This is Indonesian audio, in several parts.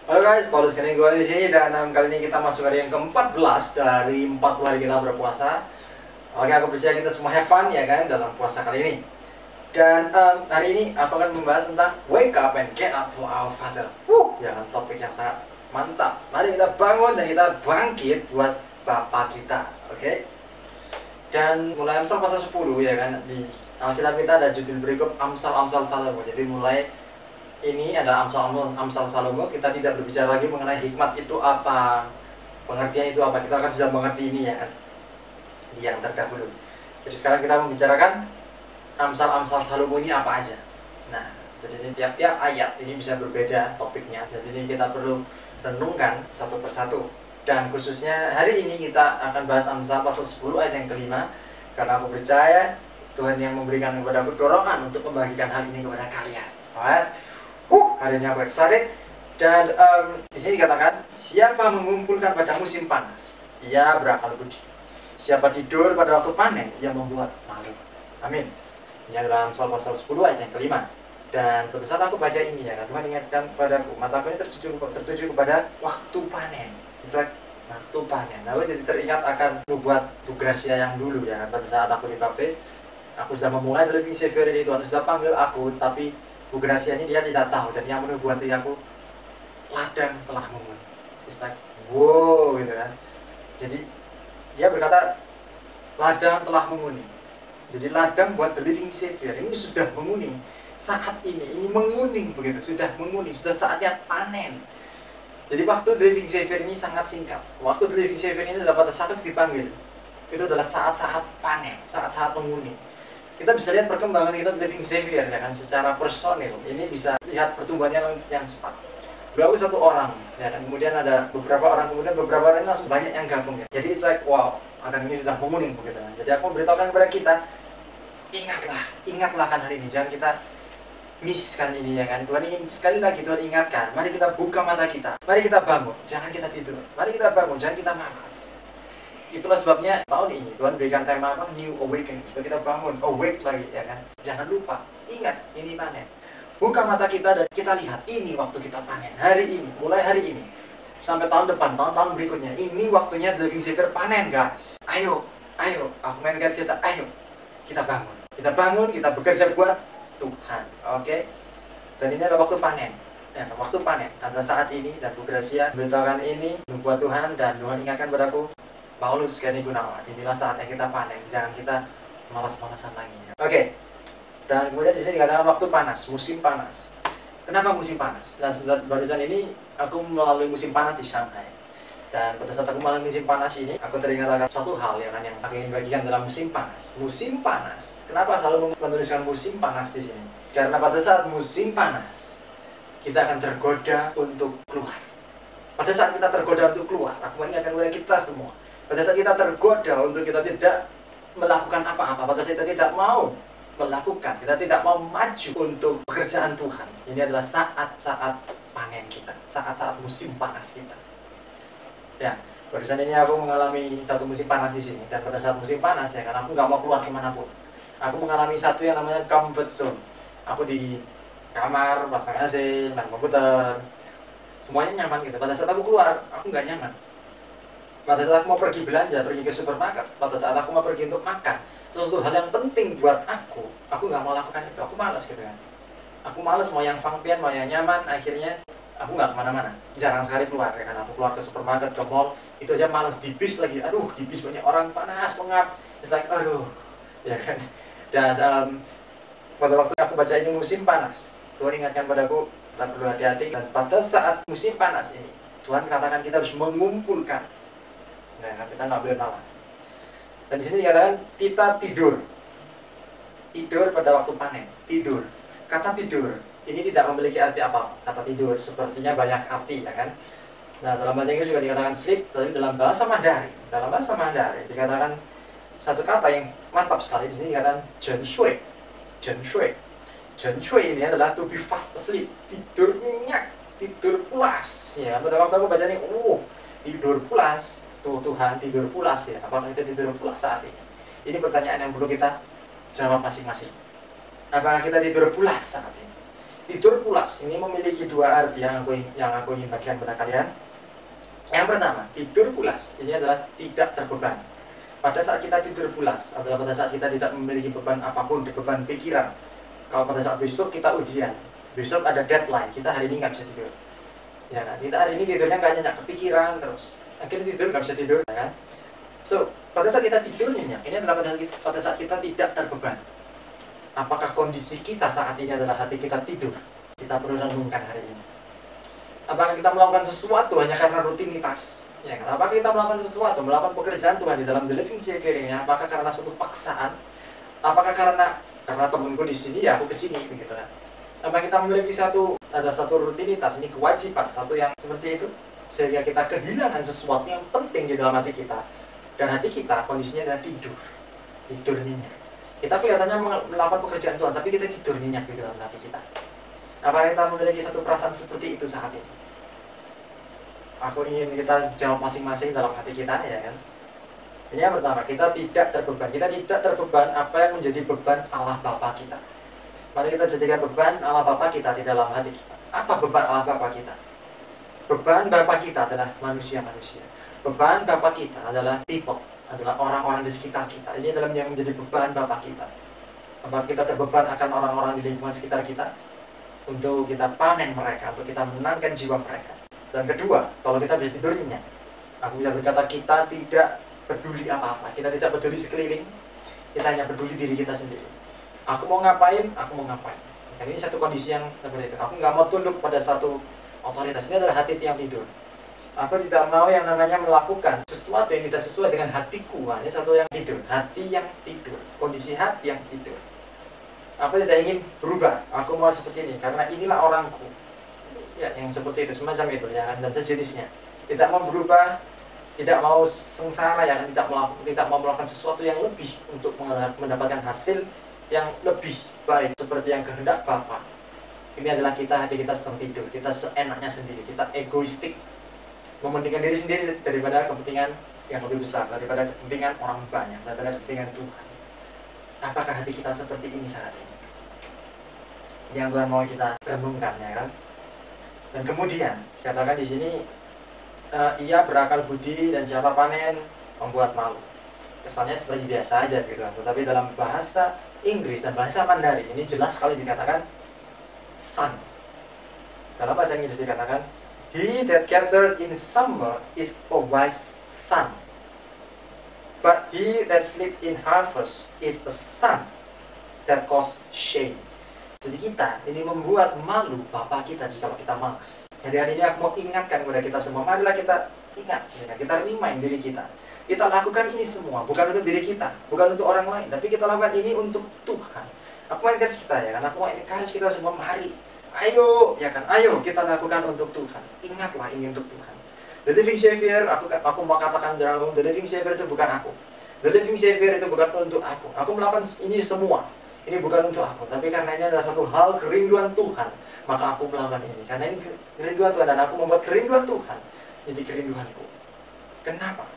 Halo guys, Paulus kini gue di sini dan kali ini kita masuk hari yang ke-14 dari 40 hari kita berpuasa. Oke, aku percaya kita semua have fun ya kan dalam puasa kali ini. Dan hari ini aku akan membahas tentang wake up and get up for our Father. Ya kan, topik yang sangat mantap. Mari kita bangun dan kita bangkit buat Bapa kita. Oke. Dan mulai Amsal pasal 10 ya kan, di Alkitab kita ada judul berikut Amsal-Amsal Salomo. Jadi mulai ini ada Amsal Salomo, kita tidak berbicara lagi mengenai hikmat itu apa, pengertian itu apa. Kita akan sudah mengerti ini ya kan, di yang terdahulu. Jadi sekarang kita membicarakan Amsal-Amsal Salomo ini apa aja. Nah, jadi ini tiap-tiap ayat ini bisa berbeda topiknya. Jadi ini kita perlu renungkan satu persatu. Dan khususnya hari ini kita akan bahas Amsal pasal 10 ayat yang kelima. Karena aku percaya Tuhan yang memberikan kepada aku dorongan untuk membagikan hal ini kepada kalian. Alright? Hari ini aku excited. Dan di sini dikatakan, siapa mengumpulkan pada musim panas, ia berakal budi. Siapa tidur pada waktu panen, ia membuat malu. Amin. Ini adalah Amsal pasal 10 ayat yang kelima. Dan pada saat aku baca ini ya kan, Tuhan ingatkan padaku, mataku ini tertuju kepada waktu panen. Itu waktu panen. Lalu jadi teringat akan nubuat Bu Gracia yang dulu ya kan, pada saat aku dibaptis, aku sudah memulai the living Savior ini, Tuhan sudah panggil aku, tapi Bu Gracia ini dia tidak tahu, dan yang menubuati aku, ladang telah menguni. It's like, wow gitu kan. Jadi dia berkata, ladang telah menguni. Jadi ladang buat the living Savior ini sudah menguni. Saat ini menguni begitu, sudah menguni, sudah saatnya panen. Jadi waktu the living Savior ini sangat singkat. Waktu the living Savior ini adalah pada saat dipanggil. Itu adalah saat-saat panen, saat-saat menguni. Kita bisa lihat perkembangan kita the living Savior ya kan, secara personil. Ini bisa lihat pertumbuhannya yang cepat. Dulu satu orang ya kan, kemudian ada beberapa orang, kemudian beberapa orang ini langsung banyak yang gabung ya. Jadi it's like wow, ada ini sudah menguning begitu kan. Jadi aku memberitahukan kepada kita, ingatlah kan hari ini, jangan kita miss kan ini ya kan. Tuhan ingin sekali lagi Tuhan ingatkan, mari kita buka mata kita, mari kita bangun, jangan kita tidur, mari kita bangun, jangan kita malas. Itulah sebabnya tahun ini Tuhan berikan tema apa? New Awakening. Kita bangun, awake lagi ya kan. Jangan lupa, ingat ini panen. Buka mata kita dan kita lihat ini waktu kita panen. Hari ini, mulai hari ini sampai tahun depan, tahun-tahun berikutnya. Ini waktunya The Living Savior panen guys. Ayo, aku mainkan cerita, ayo kita bangun. Kita bangun, kita bekerja buat Tuhan. Oke? Dan ini adalah waktu panen. Ya, waktu panen. Pada saat ini dan Bu Gracia memberitahukan ini buat Tuhan, dan Tuhan ingatkan padaku, Paulus Kenny Gunawan, inilah saatnya kita panen, jangan kita malas-malasan lagi. Oke. Dan kemudian di sini dikatakan waktu panas, musim panas. Kenapa musim panas? Dan barusan ini aku melalui musim panas di Shanghai. Dan pada saat aku melalui musim panas ini, aku teringat akan satu hal yang aku ingin bagikan dalam musim panas. Musim panas. Kenapa selalu menuliskan musim panas di sini? Karena pada saat musim panas, kita akan tergoda untuk keluar. Pada saat kita tergoda untuk keluar, aku mengingatkan kepada kita semua. Pada saat kita tergoda untuk kita tidak melakukan apa-apa, pada saat kita tidak mau melakukan, kita tidak mau maju untuk pekerjaan Tuhan, ini adalah saat-saat panen kita, saat-saat musim panas kita. Ya, barusan ini aku mengalami satu musim panas di sini, dan pada saat musim panas ya, karena aku nggak mau keluar kemanapun, aku mengalami satu yang namanya comfort zone. Aku di kamar, pasang AC, main komputer, semuanya nyaman gitu. Pada saat aku keluar, aku nggak nyaman. Pada saat aku mau pergi belanja, pergi ke supermarket, pada saat aku mau pergi untuk makan, sesuatu hal yang penting buat aku nggak mau lakukan itu, aku malas gitu kan. Aku malas, mau yang fangpian, mau yang nyaman, akhirnya aku nggak kemana-mana, jarang sekali keluar ya kan. Aku keluar ke supermarket, ke mall, itu aja malas. Di bis lagi, aduh di bis banyak orang, panas, pengap, it's like aduh, ya kan. Dan pada waktu aku baca ini musim panas, Tuhan ingatkan padaku, kita perlu hati-hati. Dan pada saat musim panas ini, Tuhan katakan kita harus mengumpulkan. Nah, kita nggak boleh malas. Dan di sini dikatakan kita tidur pada waktu panen. Tidur. Kata tidur ini tidak memiliki arti apa. Kata tidur sepertinya banyak arti ya kan. Nah, dalam bahasa Inggris juga dikatakan sleep, tapi dalam bahasa Mandarin dikatakan satu kata yang mantap sekali. Di sini dikatakan zhen shui ini adalah to be fast asleep, tidur nyenyak, tidur pulas ya. Pada waktu aku baca ini, tidur pulas. Tuhan tidur pulas ya. Apakah kita tidur pulas saat ini? Ini pertanyaan yang perlu kita jawab masing-masing. Apakah kita tidur pulas saat ini? Tidur pulas ini memiliki dua arti yang aku ingin bagikan pada kalian. Yang pertama, tidur pulas ini adalah tidak terbeban. Pada saat kita tidur pulas adalah pada saat kita tidak memiliki beban apapun, beban pikiran. Kalau pada saat besok kita ujian, besok ada deadline, kita hari ini nggak bisa tidur. Ya kan? Kita hari ini tidurnya nggak nyenyak, kepikiran terus. Akhirnya tidur nggak bisa tidur, ya kan? So, pada saat kita tidur nyenyak, ini adalah pada saat kita tidak terbeban. Apakah kondisi kita saat ini adalah hati kita tidur? Kita perlu renungkan hari ini. Apakah kita melakukan sesuatu hanya karena rutinitas? Ya kan? Apakah kita melakukan sesuatu, melakukan pekerjaan Tuhan di dalam The Living Savior ini? Apakah karena suatu paksaan? Apakah karena temanku di sini ya aku kesini begitu kan? Apakah kita memiliki ada satu rutinitas, ini kewajiban, satu yang seperti itu, sehingga kita kehilangan sesuatu yang penting di dalam hati kita, dan hati kita kondisinya adalah tidur nyenyak. Kita kelihatannya melakukan pekerjaan Tuhan, tapi kita tidur nyenyak di dalam hati kita. Apakah kita memiliki satu perasaan seperti itu saat ini? Aku ingin kita jawab masing-masing dalam hati kita, ya kan? Ini yang pertama, kita tidak terbeban. Kita tidak terbeban apa yang menjadi beban Allah Bapa kita. Mari kita jadikan beban Allah Bapa kita di dalam hati kita. Apa beban Allah Bapa kita? Beban Bapa kita adalah manusia-manusia. Beban Bapa kita adalah people, adalah orang-orang di sekitar kita. Ini adalah yang menjadi beban Bapa kita. Apakah kita terbeban akan orang-orang di lingkungan sekitar kita? Untuk kita panen mereka, untuk kita menangkan jiwa mereka. Dan kedua, kalau kita bisa tidur nyenyak, aku bisa berkata kita tidak peduli apa-apa. Kita tidak peduli sekeliling, kita hanya peduli diri kita sendiri. Aku mau ngapain, aku mau ngapain. Dan ini satu kondisi yang seperti itu. Aku nggak mau tunduk pada satu otoritas. Ini adalah hati yang tidur. Aku tidak mau yang namanya melakukan sesuatu yang tidak sesuai dengan hatiku. Ini satu yang tidur. Hati yang tidur. Kondisi hati yang tidur. Aku tidak ingin berubah. Aku mau seperti ini karena inilah orangku. Ya, yang seperti itu, semacam itu ya kan, dan sejenisnya. Tidak mau berubah, tidak mau sengsara ya kan, tidak mau melakukan sesuatu yang lebih untuk mendapatkan hasil yang lebih baik seperti yang kehendak Bapa. Ini adalah hati kita sedang tidur, kita seenaknya sendiri, kita egoistik, mementingkan diri sendiri daripada kepentingan yang lebih besar, daripada kepentingan orang banyak, daripada kepentingan Tuhan. Apakah hati kita seperti ini saat ini? Ini yang Tuhan mau kita renungkan, ya kan? Dan kemudian katakan di sini ia berakal budi dan siapa panen membuat malu. Kesannya seperti biasa aja gitu kan. Tetapi dalam bahasa Inggris dan bahasa Mandarin ini jelas sekali dikatakan son. Dalam bahasa Inggris dikatakan he that gathered in summer is a wise son, but he that sleep in harvest is a son that cause shame. Jadi kita ini membuat malu Bapa kita jika kita malas. Jadi hari ini aku mau ingatkan kepada kita semua, marilah kita ingat, kita remind diri kita. Kita lakukan ini semua bukan untuk diri kita, bukan untuk orang lain, tapi kita lakukan ini untuk Tuhan. Aku mau encourage kita ya kan, aku mau encourage kita semua, mari, ayo ya kan, ayo kita lakukan untuk Tuhan. Ingatlah ini untuk Tuhan. The Living Savior, aku mau katakan dalam The Living Savior itu bukan aku. The Living Savior itu bukan untuk aku. Aku melakukan ini semua. Ini bukan untuk aku, tapi karena ini adalah satu hal kerinduan Tuhan, maka aku melakukan ini. Karena ini kerinduan Tuhan dan aku membuat kerinduan Tuhan jadi kerinduanku. Kenapa?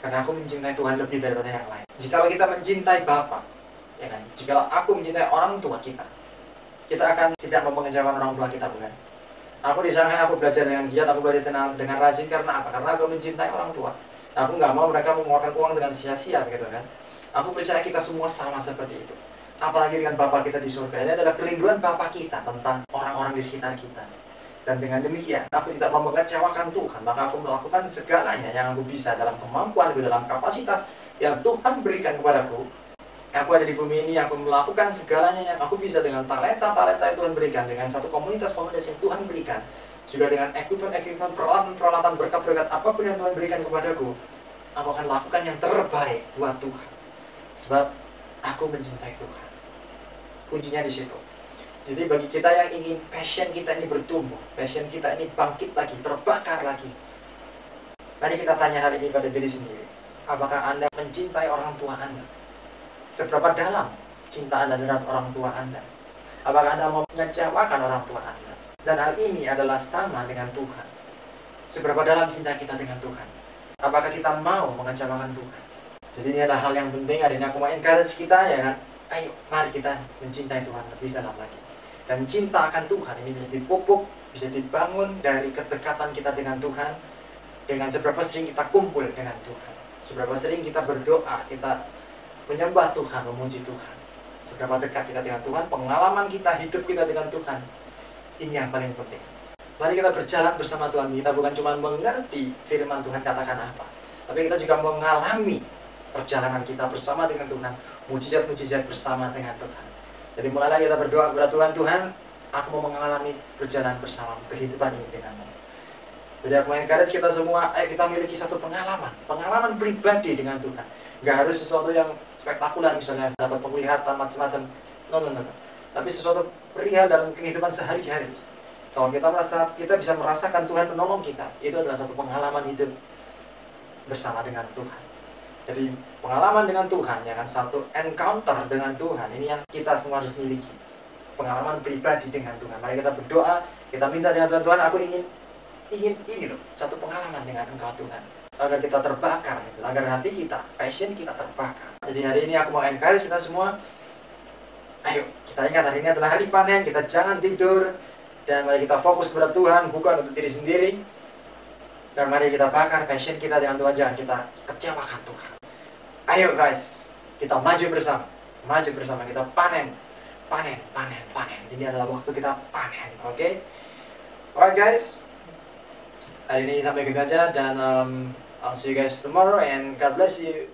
Karena aku mencintai Tuhan lebih daripada yang lain. Jikalau kita mencintai Bapa, ya kan? Jikalau aku mencintai orang tua kita akan tidak mau mengecewakan orang tua kita, bukan? Aku di Shanghai, aku belajar dengan giat, aku belajar dengan rajin karena apa? Karena aku mencintai orang tua. Aku nggak mau mereka mengeluarkan uang dengan sia-sia, begitu kan? Aku percaya kita semua sama seperti itu. Apalagi dengan Bapa kita di surga. Ini adalah kerinduan Bapa kita tentang orang-orang di sekitar kita. Dan dengan demikian, aku tidak mau mengecewakan Tuhan, maka aku melakukan segalanya yang aku bisa dalam kemampuan, dalam kapasitas yang Tuhan berikan kepadaku. Aku ada di bumi ini, aku melakukan segalanya yang aku bisa dengan talenta-talenta yang Tuhan berikan, dengan satu komunitas-komunitas yang Tuhan berikan, juga dengan equipment, peralatan, berkat-berkat apapun yang Tuhan berikan kepadaku. Aku akan lakukan yang terbaik buat Tuhan. Sebab aku mencintai Tuhan. Kuncinya di situ. Jadi bagi kita yang ingin passion kita ini bertumbuh, passion kita ini bangkit lagi, terbakar lagi, mari kita tanya hari ini pada diri sendiri. Apakah Anda mencintai orang tua Anda? Seberapa dalam cinta Anda terhadap orang tua Anda? Apakah Anda mau mengecewakan orang tua Anda? Dan hal ini adalah sama dengan Tuhan. Seberapa dalam cinta kita dengan Tuhan? Apakah kita mau mengecewakan Tuhan? Jadi ini adalah hal yang penting. Hari ini aku mau encourage kita, ya kan? Ayo, mari kita mencintai Tuhan lebih dalam lagi. Dan cinta akan Tuhan ini bisa dipupuk, bisa dibangun dari kedekatan kita dengan Tuhan, dengan seberapa sering kita kumpul dengan Tuhan, seberapa sering kita berdoa, kita menyembah Tuhan, memuji Tuhan, seberapa dekat kita dengan Tuhan, pengalaman kita, hidup kita dengan Tuhan. Ini yang paling penting. Mari kita berjalan bersama Tuhan. Kita bukan cuma mengerti firman Tuhan katakan apa, tapi kita juga mengalami perjalanan kita bersama dengan Tuhan, mujizat-mujizat bersama dengan Tuhan. Jadi mulailah kita berdoa kepada Tuhan, Tuhan, aku mau mengalami perjalanan bersama kehidupan ini denganmu. Jadi aku encourage kita semua, ayo kita miliki satu pengalaman pribadi dengan Tuhan. Nggak harus sesuatu yang spektakuler, misalnya dapat penglihatan macam-macam. No. Tapi sesuatu perihal dalam kehidupan sehari-hari. Kalau kita bisa merasakan Tuhan menolong kita, itu adalah satu pengalaman hidup bersama dengan Tuhan. Jadi pengalaman dengan Tuhan, ya kan, satu encounter dengan Tuhan, ini yang kita semua harus miliki. Pengalaman pribadi dengan Tuhan. Mari kita berdoa, kita minta dengan Tuhan, Tuhan aku ingin ini loh, satu pengalaman dengan Engkau Tuhan, agar kita terbakar gitu, agar hati kita, passion kita terbakar. Jadi hari ini aku mau encourage kita semua, ayo kita ingat hari ini adalah hari panen, kita jangan tidur, dan mari kita fokus kepada Tuhan, bukan untuk diri sendiri. Dan mari kita bakar passion kita dengan Tuhan, jangan kita kecewakan Tuhan. Ayo guys, kita maju bersama, kita panen. Ini adalah waktu kita panen, oke? Alright guys, hari ini sampai gitu aja, dan I'll see you guys tomorrow and God bless you.